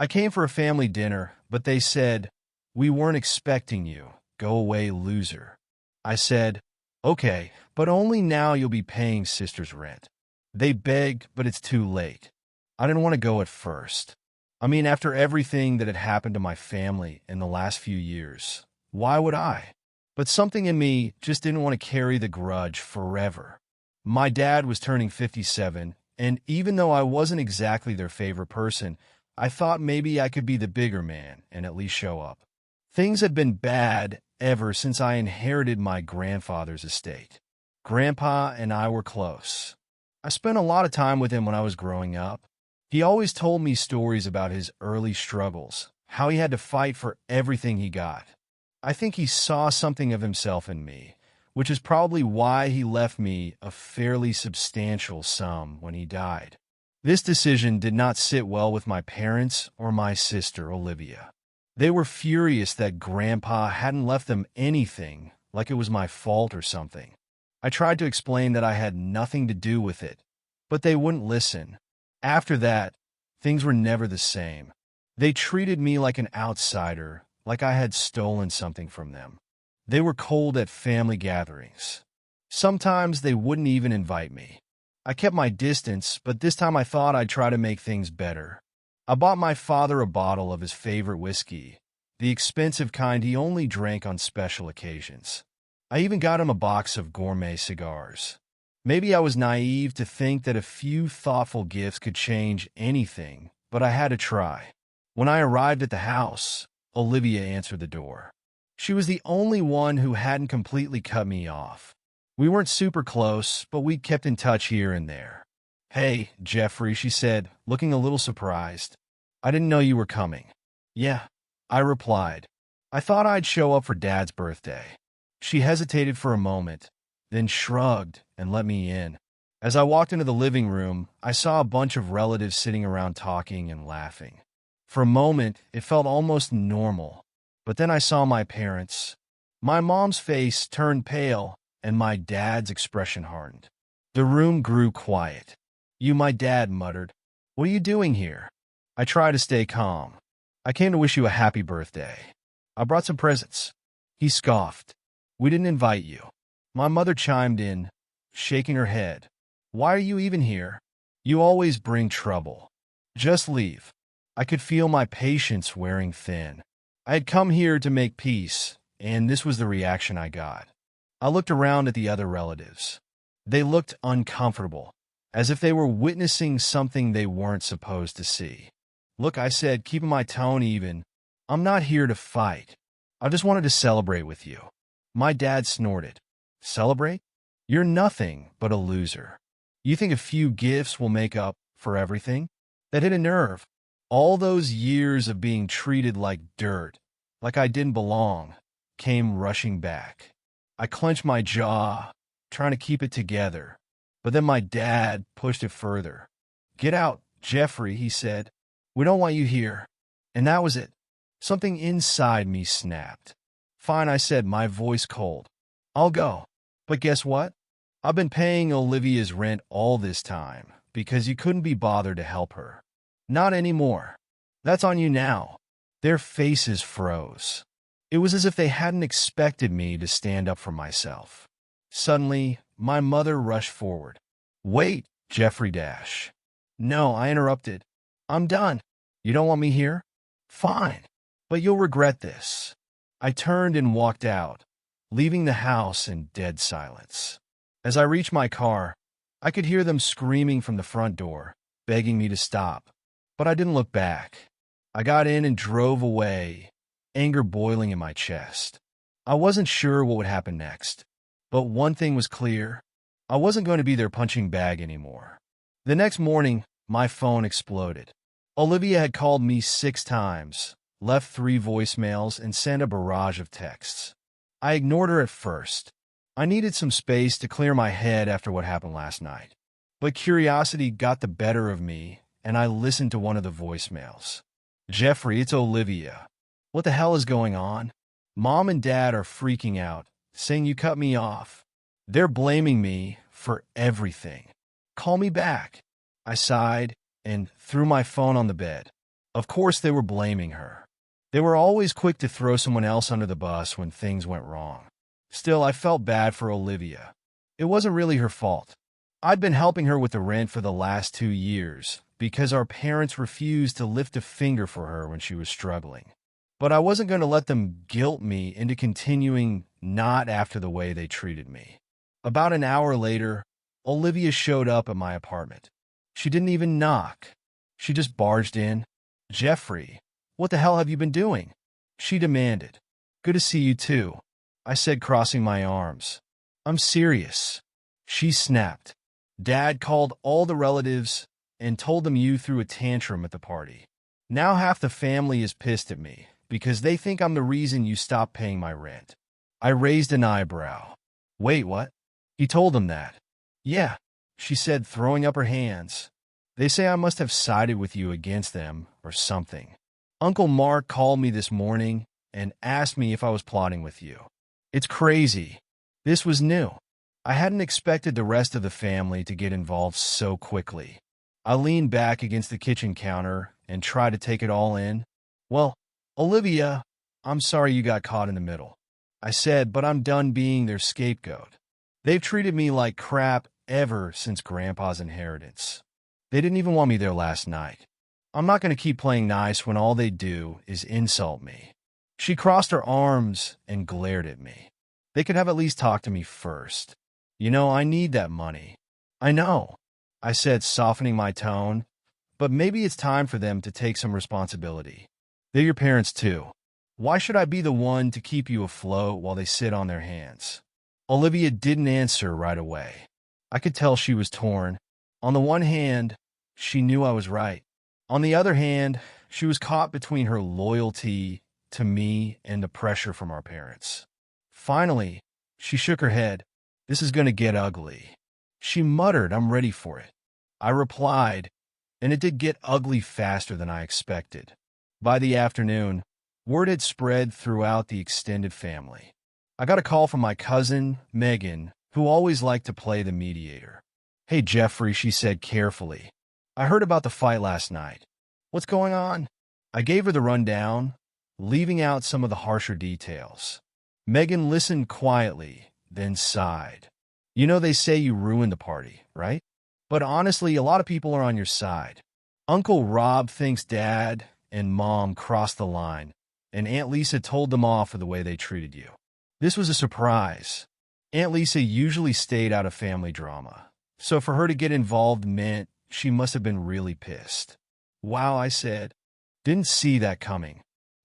I came for a family dinner, but they said, "We weren't expecting you. Go away, loser." I said, "Okay, but only now you'll be paying sister's rent." They begged, but it's too late. I didn't want to go at first. I mean, after everything that had happened to my family in the last few years, why would I? But something in me just didn't want to carry the grudge forever. My dad was turning 57, and even though I wasn't exactly their favorite person, I thought maybe I could be the bigger man and at least show up. Things had been bad ever since I inherited my grandfather's estate. Grandpa and I were close. I spent a lot of time with him when I was growing up. He always told me stories about his early struggles, how he had to fight for everything he got. I think he saw something of himself in me, which is probably why he left me a fairly substantial sum when he died. This decision did not sit well with my parents or my sister, Olivia. They were furious that Grandpa hadn't left them anything, like it was my fault or something. I tried to explain that I had nothing to do with it, but they wouldn't listen. After that, things were never the same. They treated me like an outsider, like I had stolen something from them. They were cold at family gatherings. Sometimes they wouldn't even invite me. I kept my distance, but this time I thought I'd try to make things better. I bought my father a bottle of his favorite whiskey, the expensive kind he only drank on special occasions. I even got him a box of gourmet cigars. Maybe I was naive to think that a few thoughtful gifts could change anything, but I had to try. When I arrived at the house, Olivia answered the door. She was the only one who hadn't completely cut me off. We weren't super close, but we kept in touch here and there. "Hey, Jeffrey," she said, looking a little surprised. "I didn't know you were coming." "Yeah," I replied. "I thought I'd show up for Dad's birthday." She hesitated for a moment, then shrugged and let me in. As I walked into the living room, I saw a bunch of relatives sitting around talking and laughing. For a moment, it felt almost normal, but then I saw my parents. My mom's face turned pale, and my dad's expression hardened. The room grew quiet. My dad muttered. "What are you doing here?" I tried to stay calm. "I came to wish you a happy birthday. I brought some presents." He scoffed. "We didn't invite you." My mother chimed in, shaking her head. "Why are you even here? You always bring trouble. Just leave." I could feel my patience wearing thin. I had come here to make peace, and this was the reaction I got. I looked around at the other relatives. They looked uncomfortable, as if they were witnessing something they weren't supposed to see. "Look," I said, keeping my tone even, "I'm not here to fight. I just wanted to celebrate with you." My dad snorted. "Celebrate? You're nothing but a loser. You think a few gifts will make up for everything?" That hit a nerve. All those years of being treated like dirt, like I didn't belong, came rushing back. I clenched my jaw, trying to keep it together, but then my dad pushed it further. "Get out, Jeffrey," he said. "We don't want you here." And that was it. Something inside me snapped. "Fine," I said, my voice cold. "I'll go. But guess what? I've been paying Olivia's rent all this time because you couldn't be bothered to help her. Not anymore. That's on you now." Their faces froze. It was as if they hadn't expected me to stand up for myself. Suddenly, my mother rushed forward. "Wait, Jeffrey Dash." "No," I interrupted. "I'm done. You don't want me here? Fine. But you'll regret this." I turned and walked out, leaving the house in dead silence. As I reached my car, I could hear them screaming from the front door, begging me to stop. But I didn't look back. I got in and drove away, anger boiling in my chest. I wasn't sure what would happen next. But one thing was clear. I wasn't going to be their punching bag anymore. The next morning, my phone exploded. Olivia had called me 6 times, left 3 voicemails, and sent a barrage of texts. I ignored her at first. I needed some space to clear my head after what happened last night. But curiosity got the better of me, and I listened to one of the voicemails. "Jeffrey, it's Olivia. What the hell is going on? Mom and Dad are freaking out, saying you cut me off. They're blaming me for everything. Call me back." I sighed and threw my phone on the bed. Of course, they were blaming her. They were always quick to throw someone else under the bus when things went wrong. Still, I felt bad for Olivia. It wasn't really her fault. I'd been helping her with the rent for the last 2 years because our parents refused to lift a finger for her when she was struggling. But I wasn't going to let them guilt me into continuing not after the way they treated me. About an hour later, Olivia showed up at my apartment. She didn't even knock. She just barged in. "Jeffrey, what the hell have you been doing?" she demanded. "Good to see you too," I said, crossing my arms. "I'm serious." She snapped. "Dad called all the relatives and told them you threw a tantrum at the party. Now half the family is pissed at me because they think I'm the reason you stopped paying my rent." I raised an eyebrow. "Wait, what?" He told them that. "Yeah," she said, throwing up her hands. "They say I must have sided with you against them or something. Uncle Mark called me this morning and asked me if I was plotting with you. It's crazy. This was new. I hadn't expected the rest of the family to get involved so quickly." I leaned back against the kitchen counter and tried to take it all in. "Well, Olivia, I'm sorry you got caught in the middle," I said, "but I'm done being their scapegoat. They've treated me like crap ever since Grandpa's inheritance. They didn't even want me there last night. I'm not going to keep playing nice when all they do is insult me." She crossed her arms and glared at me. "They could have at least talked to me first. You know, I need that money." "I know," I said, softening my tone, "but maybe it's time for them to take some responsibility. They're your parents too. Why should I be the one to keep you afloat while they sit on their hands?" Olivia didn't answer right away. I could tell she was torn. On the one hand, she knew I was right. On the other hand, she was caught between her loyalty to me and the pressure from our parents. Finally, she shook her head. "This is going to get ugly." She muttered, "I'm ready for it." I replied, and it did get ugly faster than I expected. By the afternoon, word had spread throughout the extended family. I got a call from my cousin, Megan, who always liked to play the mediator. "Hey, Jeffrey," she said carefully. "I heard about the fight last night. What's going on?" I gave her the rundown, leaving out some of the harsher details. Megan listened quietly, then sighed. "You know they say you ruined the party, right? But honestly, a lot of people are on your side. Uncle Rob thinks Dad and Mom crossed the line, and Aunt Lisa told them off for the way they treated you. This was a surprise. Aunt Lisa usually stayed out of family drama, so for her to get involved meant she must have been really pissed." "Wow," I said. "Didn't see that coming."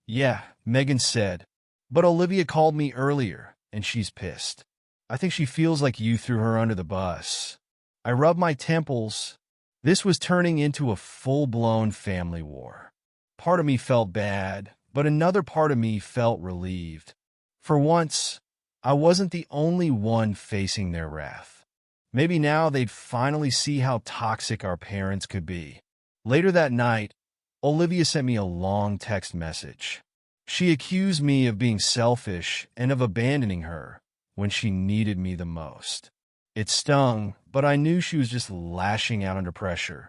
"Yeah," Megan said, "but Olivia called me earlier, and she's pissed. I think she feels like you threw her under the bus." I rubbed my temples. This was turning into a full-blown family war. Part of me felt bad, but another part of me felt relieved. For once, I wasn't the only one facing their wrath. Maybe now they'd finally see how toxic our parents could be. Later that night, Olivia sent me a long text message. She accused me of being selfish and of abandoning her when she needed me the most. It stung, but I knew she was just lashing out under pressure.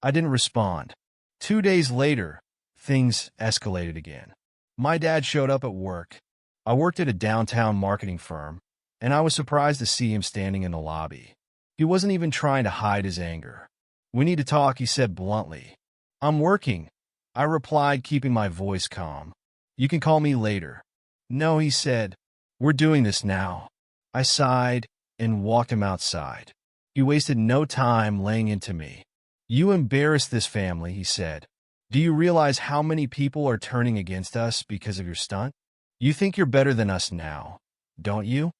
I didn't respond. 2 days later, things escalated again. My dad showed up at work. I worked at a downtown marketing firm, and I was surprised to see him standing in the lobby. He wasn't even trying to hide his anger. "We need to talk," he said bluntly. "I'm working," I replied, keeping my voice calm. "You can call me later." "No," he said. "We're doing this now." I sighed and walked him outside. He wasted no time laying into me. "You embarrassed this family," he said. "Do you realize how many people are turning against us because of your stunt? You think you're better than us now, don't you?"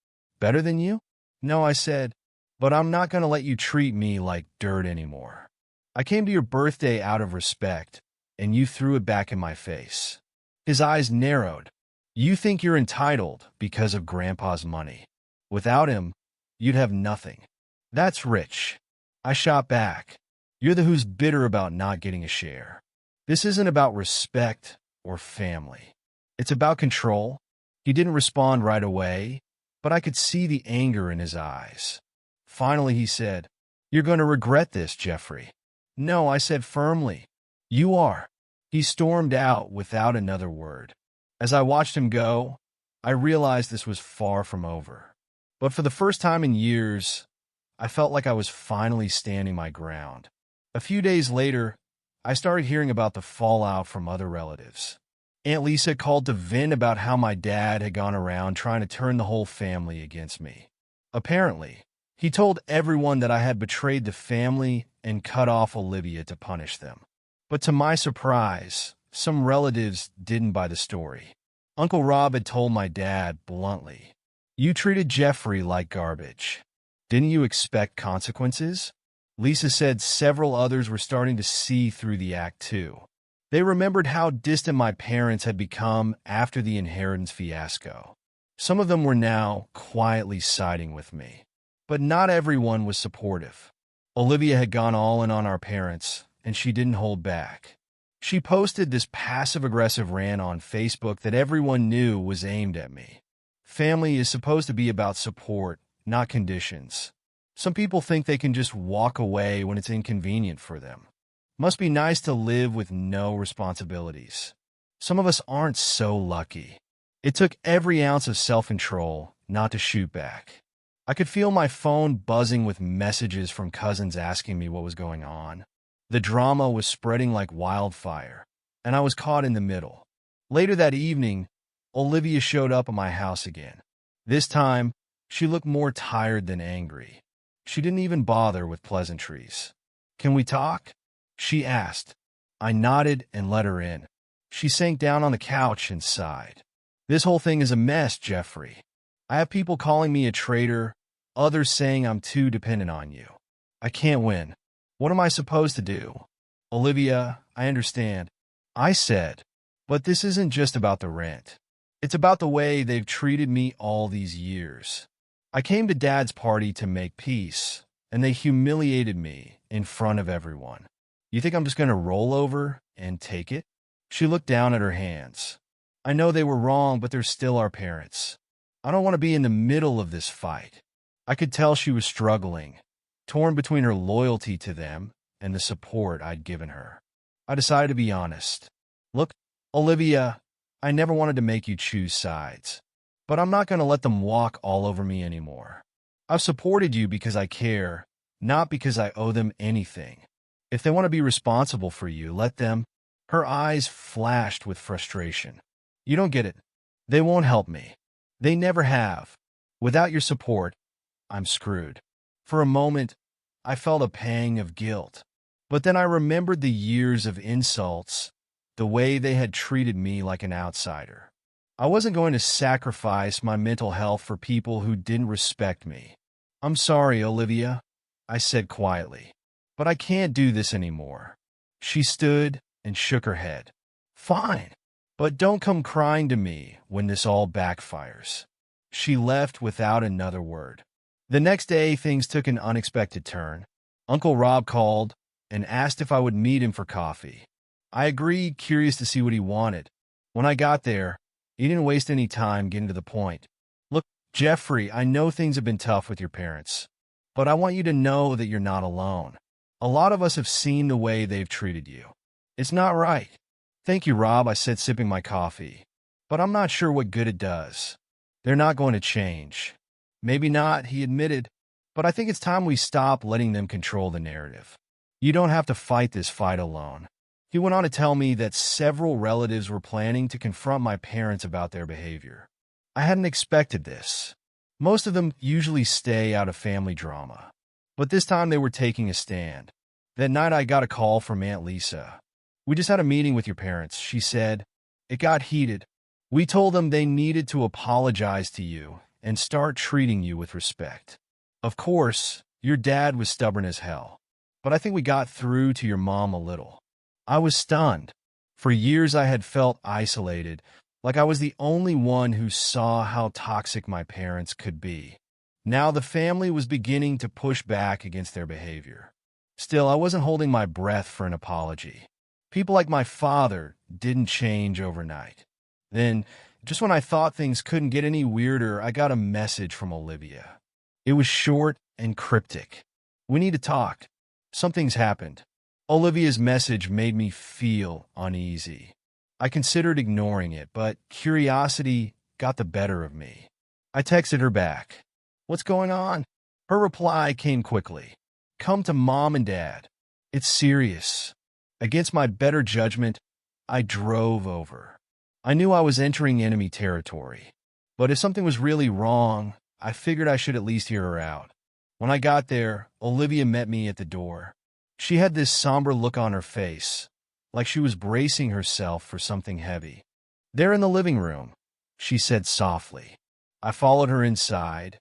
"Better than you?" "No," I said, "but I'm not going to let you treat me like dirt anymore. I came to your birthday out of respect, and you threw it back in my face." His eyes narrowed. "You think you're entitled because of Grandpa's money. Without him, you'd have nothing. That's rich." I shot back. "You're the who's bitter about not getting a share. This isn't about respect or family. It's about control." He didn't respond right away, but I could see the anger in his eyes. Finally, he said, "You're going to regret this, Jeffrey." "No," I said firmly. "You are. He stormed out without another word. As I watched him go, I realized this was far from over. But for the first time in years, I felt like I was finally standing my ground. A few days later, I started hearing about the fallout from other relatives. Aunt Lisa called to vent about how my dad had gone around trying to turn the whole family against me. Apparently, he told everyone that I had betrayed the family and cut off Olivia to punish them. But to my surprise, some relatives didn't buy the story. Uncle Rob had told my dad bluntly, "You treated Jeffrey like garbage. Didn't you expect consequences?" Lisa said several others were starting to see through the act too. They remembered how distant my parents had become after the inheritance fiasco. Some of them were now quietly siding with me. But not everyone was supportive. Olivia had gone all in on our parents, and she didn't hold back. She posted this passive-aggressive rant on Facebook that everyone knew was aimed at me. Family is supposed to be about support, not conditions. Some people think they can just walk away when it's inconvenient for them. Must be nice to live with no responsibilities. Some of us aren't so lucky. It took every ounce of self-control not to shoot back. I could feel my phone buzzing with messages from cousins asking me what was going on. The drama was spreading like wildfire, and I was caught in the middle. Later that evening, Olivia showed up at my house again. This time, she looked more tired than angry. She didn't even bother with pleasantries. "Can we talk?" she asked. I nodded and let her in. She sank down on the couch and sighed. "This whole thing is a mess, Jeffrey. I have people calling me a traitor, others saying I'm too dependent on you. I can't win. What am I supposed to do?" "Olivia, I understand," I said, "but this isn't just about the rent. It's about the way they've treated me all these years. I came to Dad's party to make peace, and they humiliated me in front of everyone. You think I'm just going to roll over and take it?" She looked down at her hands. "I know they were wrong, but they're still our parents. I don't want to be in the middle of this fight." I could tell she was struggling, torn between her loyalty to them and the support I'd given her. I decided to be honest. "Look, Olivia, I never wanted to make you choose sides, but I'm not going to let them walk all over me anymore. I've supported you because I care, not because I owe them anything. If they want to be responsible for you, let them." Her eyes flashed with frustration. "You don't get it. They won't help me. They never have. Without your support, I'm screwed." For a moment, I felt a pang of guilt. But then I remembered the years of insults, the way they had treated me like an outsider. I wasn't going to sacrifice my mental health for people who didn't respect me. "I'm sorry, Olivia," I said quietly, "but I can't do this anymore." She stood and shook her head. "Fine, but don't come crying to me when this all backfires." She left without another word. The next day, things took an unexpected turn. Uncle Rob called and asked if I would meet him for coffee. I agreed, curious to see what he wanted. When I got there, he didn't waste any time getting to the point. "Look, Jeffrey, I know things have been tough with your parents, but I want you to know that you're not alone. A lot of us have seen the way they've treated you. It's not right." "Thank you, Rob," I said, sipping my coffee. "But I'm not sure what good it does. They're not going to change." "Maybe not," he admitted, "but I think it's time we stop letting them control the narrative. You don't have to fight this fight alone." He went on to tell me that several relatives were planning to confront my parents about their behavior. I hadn't expected this. Most of them usually stay out of family drama, but this time they were taking a stand. That night I got a call from Aunt Lisa. "We just had a meeting with your parents," she said. "It got heated. We told them they needed to apologize to you and start treating you with respect. Of course, your dad was stubborn as hell, but I think we got through to your mom a little." I was stunned. For years I had felt isolated, like I was the only one who saw how toxic my parents could be. Now the family was beginning to push back against their behavior. Still, I wasn't holding my breath for an apology. People like my father didn't change overnight. Then, just when I thought things couldn't get any weirder, I got a message from Olivia. It was short and cryptic. "We need to talk. Something's happened." Olivia's message made me feel uneasy. I considered ignoring it, but curiosity got the better of me. I texted her back. "What's going on?" Her reply came quickly. "Come to Mom and Dad. It's serious." Against my better judgment, I drove over. I knew I was entering enemy territory, but if something was really wrong, I figured I should at least hear her out. When I got there, Olivia met me at the door. She had this somber look on her face, like she was bracing herself for something heavy. "They're in the living room," she said softly. I followed her inside,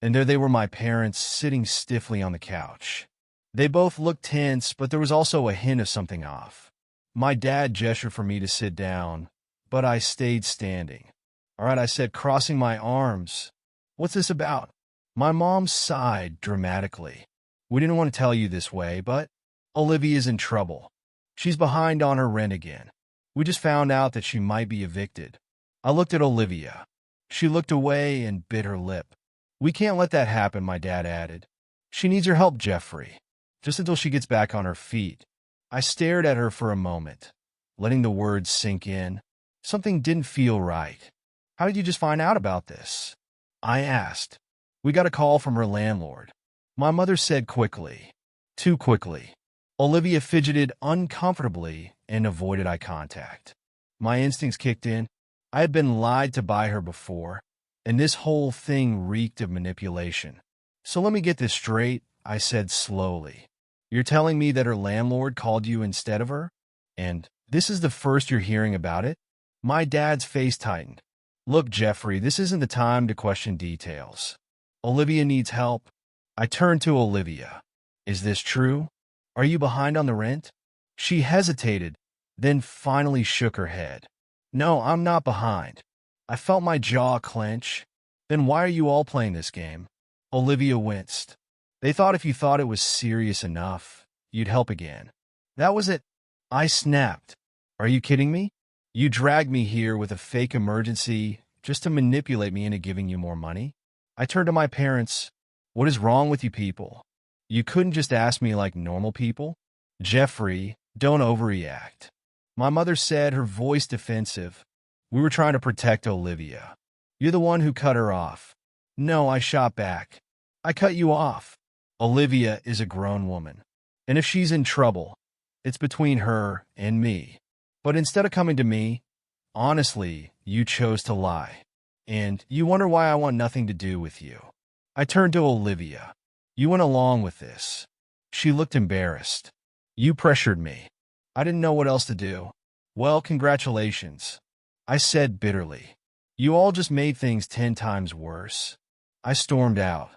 and there they were, my parents sitting stiffly on the couch. They both looked tense, but there was also a hint of something off. My dad gestured for me to sit down, but I stayed standing. "All right," I said, crossing my arms. "What's this about?" My mom sighed dramatically. "We didn't want to tell you this way, but Olivia's in trouble. She's behind on her rent again. We just found out that she might be evicted." I looked at Olivia. She looked away and bit her lip. "We can't let that happen," my dad added. "She needs your help, Jeffrey, just until she gets back on her feet." I stared at her for a moment, letting the words sink in. Something didn't feel right. "How did you just find out about this?" I asked. "We got a call from her landlord," my mother said quickly. Too quickly. Olivia fidgeted uncomfortably and avoided eye contact. My instincts kicked in. I had been lied to by her before, and this whole thing reeked of manipulation. "So let me get this straight," I said slowly. "You're telling me that her landlord called you instead of her? And this is the first you're hearing about it?" My dad's face tightened. "Look, Jeffrey, this isn't the time to question details. Olivia needs help." I turned to Olivia. "Is this true? Are you behind on the rent?" She hesitated, then finally shook her head. "No, I'm not behind." I felt my jaw clench. "Then why are you all playing this game?" Olivia winced. "They thought if you thought it was serious enough, you'd help again." "That was it." I snapped. "Are you kidding me? You dragged me here with a fake emergency just to manipulate me into giving you more money?" I turned to my parents. "What is wrong with you people? You couldn't just ask me like normal people?" "Jeffrey, don't overreact." My mother said, her voice defensive. "We were trying to protect Olivia. You're the one who cut her off." "No," I shot back. "I cut you off. Olivia is a grown woman, and if she's in trouble, it's between her and me. But instead of coming to me, honestly, you chose to lie. And you wonder why I want nothing to do with you." I turned to Olivia. "You went along with this." She looked embarrassed. "You pressured me. I didn't know what else to do." "Well, congratulations," I said bitterly. "You all just made things 10 times worse." I stormed out.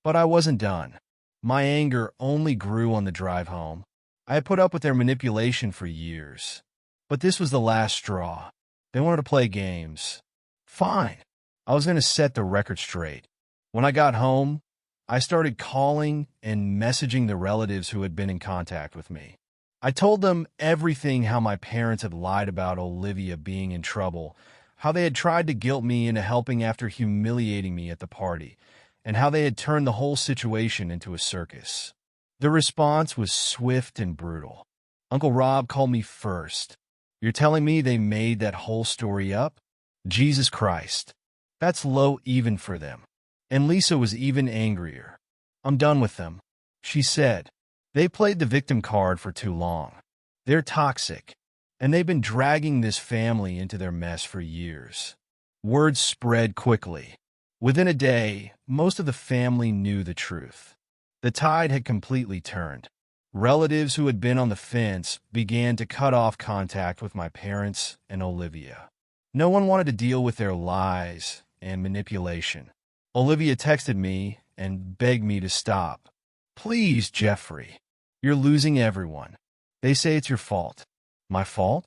But I wasn't done. My anger only grew on the drive home. I had put up with their manipulation for years. But this was the last straw. They wanted to play games. Fine. I was going to set the record straight. When I got home, I started calling and messaging the relatives who had been in contact with me. I told them everything: how my parents had lied about Olivia being in trouble, how they had tried to guilt me into helping after humiliating me at the party, and how they had turned the whole situation into a circus. The response was swift and brutal. Uncle Rob called me first. "You're telling me they made that whole story up? Jesus Christ. That's low even for them." And Lisa was even angrier. "I'm done with them," she said. "They played the victim card for too long. They're toxic, and they've been dragging this family into their mess for years." Word spread quickly. Within a day, most of the family knew the truth. The tide had completely turned. Relatives who had been on the fence began to cut off contact with my parents and Olivia. No one wanted to deal with their lies and manipulation. Olivia texted me and begged me to stop. "Please, Jeffrey, you're losing everyone. They say it's your fault." "My fault?"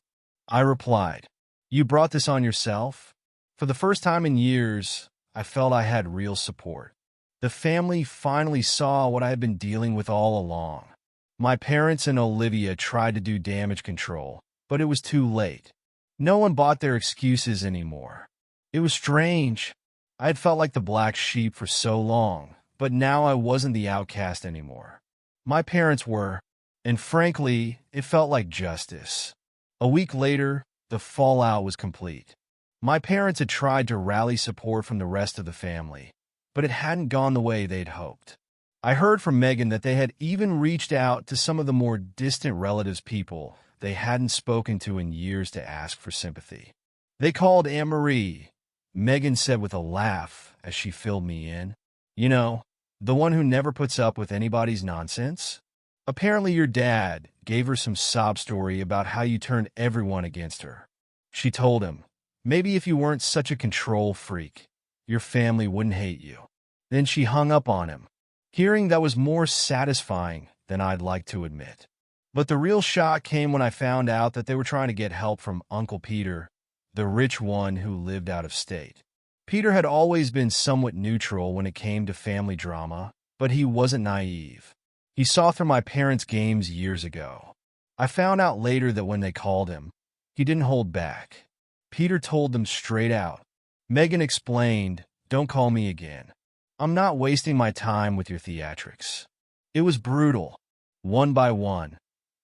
I replied. "You brought this on yourself." For the first time in years, I felt I had real support. The family finally saw what I had been dealing with all along. My parents and Olivia tried to do damage control, but it was too late. No one bought their excuses anymore. It was strange. I had felt like the black sheep for so long, but now I wasn't the outcast anymore. My parents were. And frankly, it felt like justice. A week later, the fallout was complete. My parents had tried to rally support from the rest of the family, but it hadn't gone the way they'd hoped. I heard from Megan that they had even reached out to some of the more distant relatives, people they hadn't spoken to in years, to ask for sympathy. They called Aunt Marie, Megan said with a laugh as she filled me in. You know, the one who never puts up with anybody's nonsense? Apparently your dad gave her some sob story about how you turned everyone against her. She told him, maybe if you weren't such a control freak, your family wouldn't hate you. Then she hung up on him. Hearing that was more satisfying than I'd like to admit. But the real shock came when I found out that they were trying to get help from Uncle Peter, the rich one who lived out of state. Peter had always been somewhat neutral when it came to family drama, but he wasn't naive. He saw through my parents' games years ago. I found out later that when they called him, he didn't hold back. Peter told them straight out. Megan explained, "Don't call me again. I'm not wasting my time with your theatrics." It was brutal. One by one,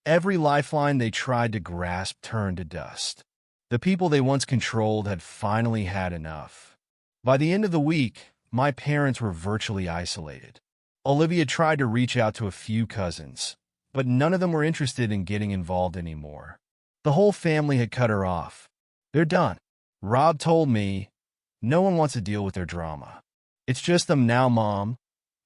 every lifeline they tried to grasp turned to dust. The people they once controlled had finally had enough. By the end of the week, my parents were virtually isolated. Olivia tried to reach out to a few cousins, but none of them were interested in getting involved anymore. The whole family had cut her off. They're done. Rob told me, no one wants to deal with their drama. It's just them now, Mom,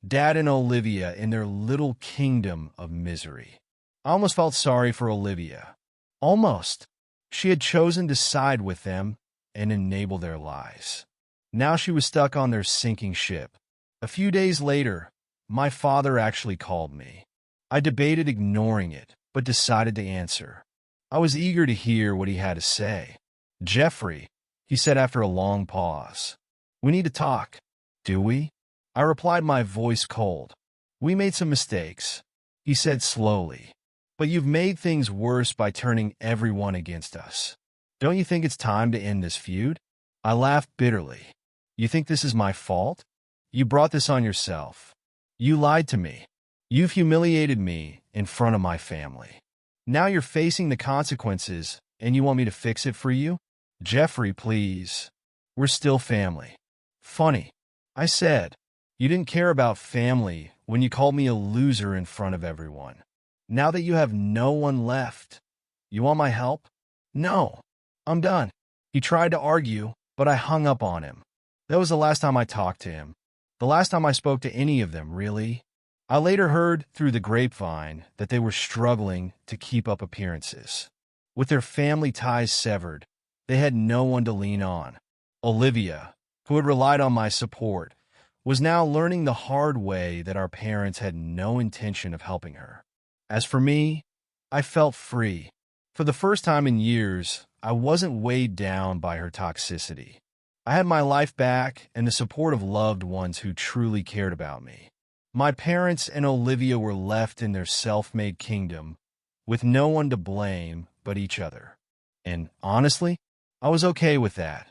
Dad, and Olivia in their little kingdom of misery. I almost felt sorry for Olivia. Almost. She had chosen to side with them and enable their lies. Now she was stuck on their sinking ship. A few days later, my father actually called me. I debated ignoring it, but decided to answer. I was eager to hear what he had to say. "Jeffrey," he said after a long pause, "we need to talk." "Do we?" I replied, my voice cold. "We made some mistakes," he said slowly, "but you've made things worse by turning everyone against us. Don't you think it's time to end this feud?" I laughed bitterly. "You think this is my fault? You brought this on yourself. You lied to me. You've humiliated me in front of my family. Now you're facing the consequences, and you want me to fix it for you? Jeffrey, please. We're still family." "Funny," I said. "You didn't care about family when you called me a loser in front of everyone. Now that you have no one left, you want my help?" "No, I'm done." He tried to argue, but I hung up on him. That was the last time I talked to him. The last time I spoke to any of them, really. I later heard through the grapevine that they were struggling to keep up appearances. With their family ties severed, they had no one to lean on. Olivia, who had relied on my support, was now learning the hard way that our parents had no intention of helping her. As for me, I felt free. For the first time in years, I wasn't weighed down by her toxicity. I had my life back and the support of loved ones who truly cared about me. My parents and Olivia were left in their self-made kingdom with no one to blame but each other. And honestly, I was okay with that.